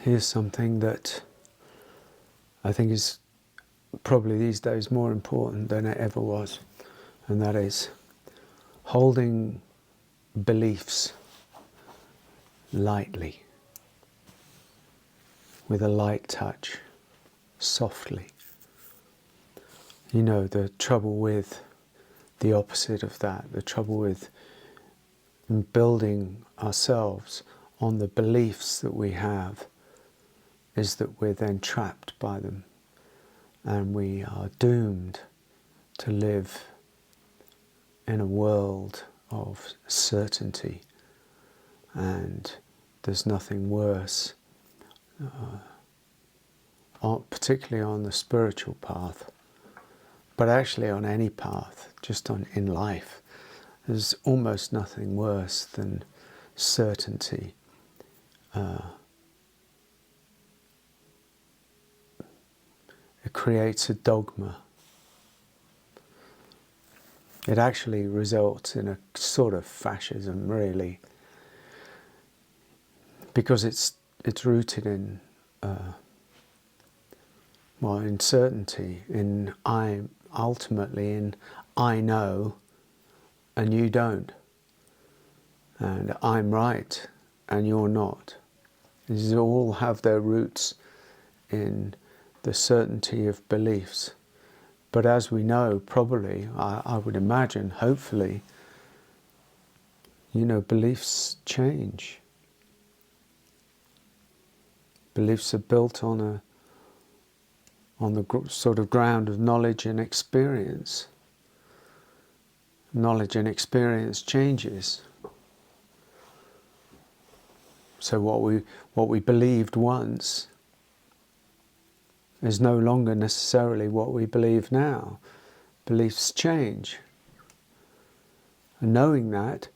here's something that I think is probably these days more important than it ever was, and that is holding beliefs lightly, with a light touch, softly. You know, the trouble with the opposite of that, the trouble with building ourselves on the beliefs that we have, is that we're then trapped by them, and we are doomed to live in a world of certainty. And there's nothing worse, particularly on the spiritual path, but actually on any path, just in life. There's almost nothing worse than certainty. It creates a dogma. It actually results in a sort of fascism, really, because it's rooted in in certainty, ultimately in I know and you don't, and I'm right and you're not. These all have their roots in the certainty of beliefs. But as we know, probably, I would imagine, hopefully, beliefs change. Beliefs are built on the sort of ground of knowledge and experience. Knowledge and experience changes. So what we believed once is no longer necessarily what we believe now. Beliefs change. And knowing that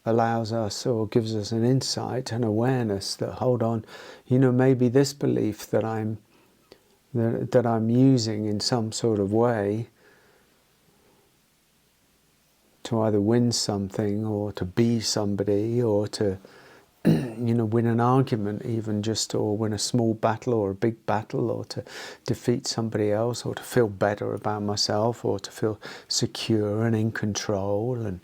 allows us, or gives us an insight and awareness that, hold on, maybe this belief that I'm using in some sort of way to either win something or to be somebody or to win an argument, even just, or win a small battle or a big battle, or to defeat somebody else, or to feel better about myself, or to feel secure and in control, and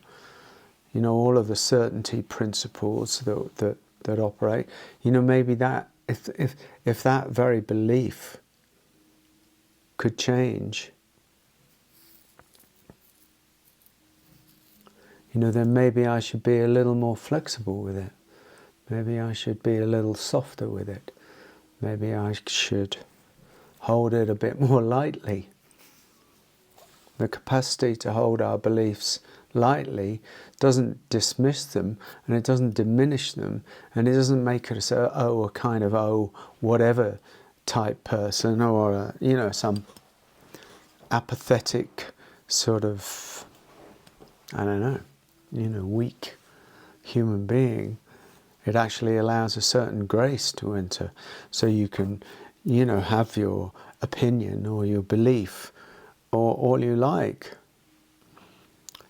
all of the certainty principles that operate. Maybe that if that very belief could change, then maybe I should be a little more flexible with it. Maybe I should be a little softer with it. Maybe I should hold it a bit more lightly. The capacity to hold our beliefs lightly doesn't dismiss them, and it doesn't diminish them, and it doesn't make us a kind of whatever type person, or some apathetic sort of, I don't know, weak human being. It actually allows a certain grace to enter, so you can, have your opinion or your belief or all you like.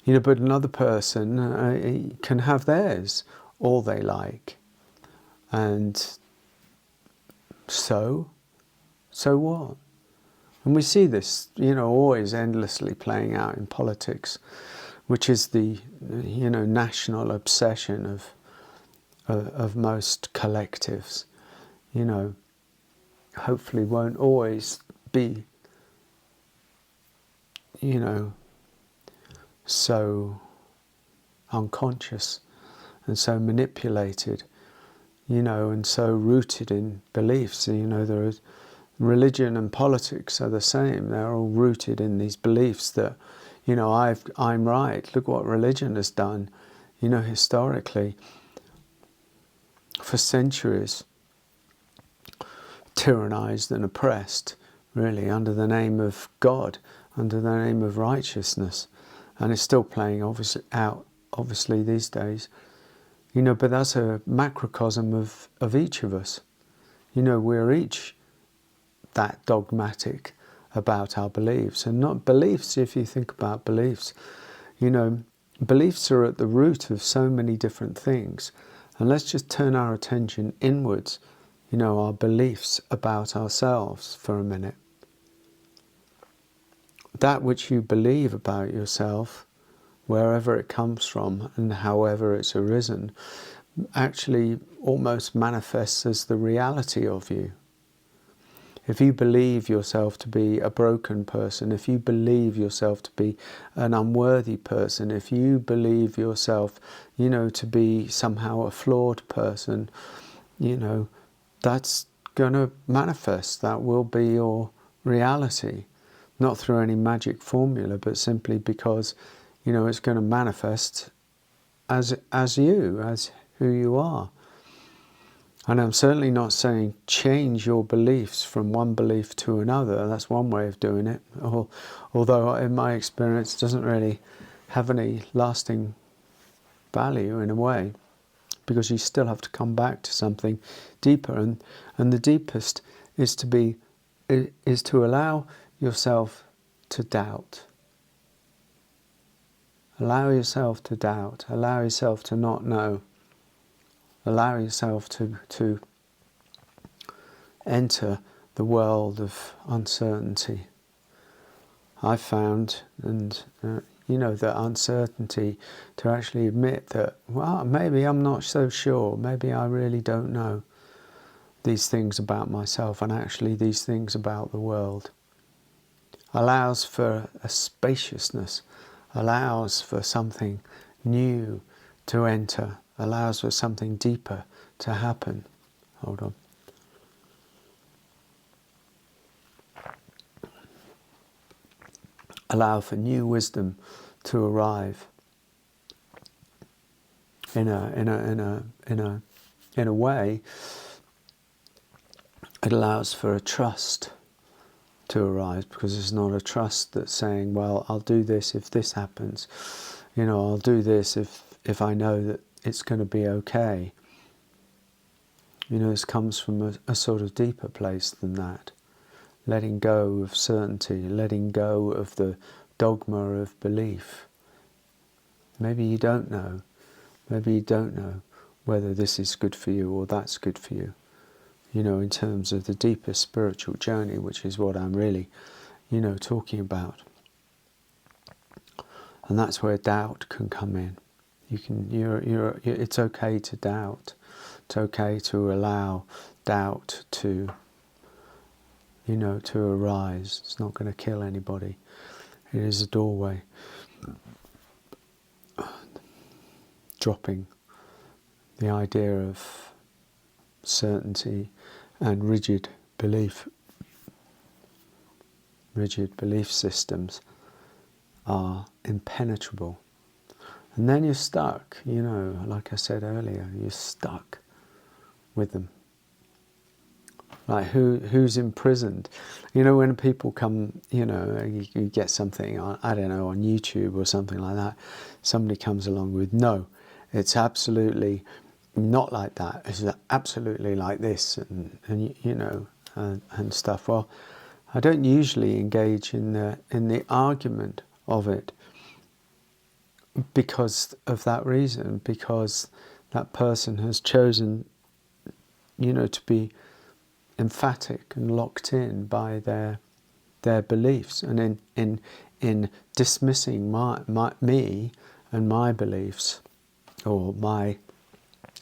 But another person can have theirs, all they like. And so what? And we see this, always endlessly playing out in politics, which is the, national obsession of most collectives. Hopefully won't always be, so unconscious and so manipulated, and so rooted in beliefs. There is religion and politics are the same. They're all rooted in these beliefs that, I'm right. Look what religion has done, historically. For centuries, tyrannized and oppressed, really, under the name of God, under the name of righteousness. And it's still playing obviously these days. But that's a macrocosm of each of us. We're each that dogmatic about our beliefs. And not beliefs, if you think about beliefs, beliefs are at the root of so many different things. And let's just turn our attention inwards, our beliefs about ourselves for a minute. That which you believe about yourself, wherever it comes from and however it's arisen, actually almost manifests as the reality of you. If you believe yourself to be a broken person, if you believe yourself to be an unworthy person, if you believe yourself, to be somehow a flawed person, that's going to manifest. That will be your reality. Not through any magic formula, but simply because, it's going to manifest as you, as who you are. And I'm certainly not saying change your beliefs from one belief to another. That's one way of doing it. Although in my experience it doesn't really have any lasting value in a way, because you still have to come back to something deeper. And the deepest is to allow yourself to doubt. Allow yourself to doubt. Allow yourself to not know. Allow yourself to enter the world of uncertainty. I found, that uncertainty, to actually admit that, well, maybe I'm not so sure, maybe I really don't know these things about myself and actually these things about the world, allows for a spaciousness, allows for something new to enter, allows for something deeper to happen. Hold on. Allow for new wisdom to arrive. In a way, it allows for a trust to arise, because it's not a trust that's saying, well, I'll do this if this happens. I'll do this if I know that it's going to be okay. This comes from a sort of deeper place than that. Letting go of certainty, letting go of the dogma of belief. Maybe you don't know. Maybe you don't know whether this is good for you or that's good for you. In terms of the deeper spiritual journey, which is what I'm really, talking about. And that's where doubt can come in. It's okay to doubt. It's okay to allow doubt to arise. It's not going to kill anybody. It is a doorway. Dropping the idea of certainty and rigid belief systems are impenetrable. And then you're stuck, like I said earlier, you're stuck with them. Like who's imprisoned? When people come, you get something on, I don't know, on YouTube or something like that, somebody comes along with, no, it's absolutely not like that, it's absolutely like this, and stuff. Well, I don't usually engage in the argument of it because of that reason, because that person has chosen, to be emphatic and locked in by their beliefs, and in dismissing me and my beliefs, or my,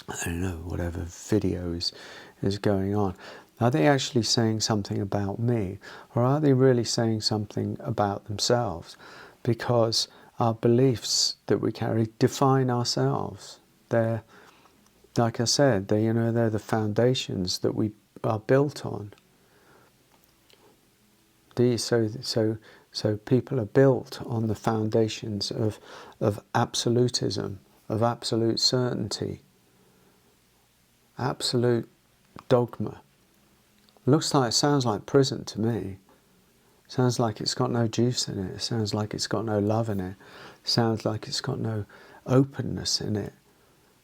I don't know, whatever video is going on. Are they actually saying something about me, or are they really saying something about themselves? Because our beliefs that we carry define ourselves. They're, like I said, they're the foundations that we are built on. So people are built on the foundations of absolutism, of absolute certainty, absolute dogma. Sounds like prison to me. Sounds like it's got no juice in it. It sounds like it's got no love in it. Sounds like it's got no openness in it.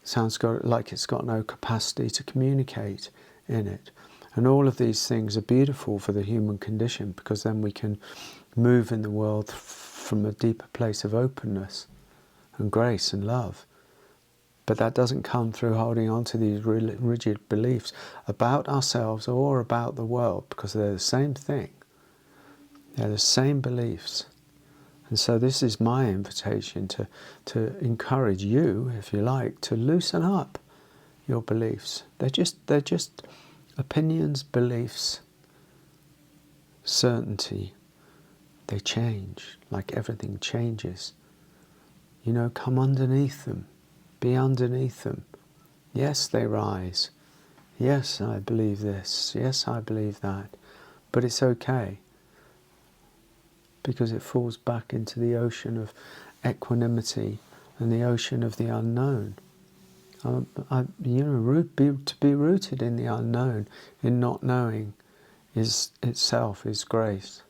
Sounds like it's got no capacity to communicate in it. And all of these things are beautiful for the human condition, because then we can move in the world from a deeper place of openness and grace and love. But that doesn't come through holding on to these rigid beliefs about ourselves or about the world, because they're the same thing. They're the same beliefs. And so this is my invitation to encourage you, if you like, to loosen up your beliefs. They're just opinions, beliefs, certainty. They change, like everything changes. You know, come underneath them. Be underneath them. Yes, they rise. Yes, I believe this. Yes, I believe that. But it's okay, because it falls back into the ocean of equanimity and the ocean of the unknown. To be rooted in the unknown, in not knowing, is itself is grace.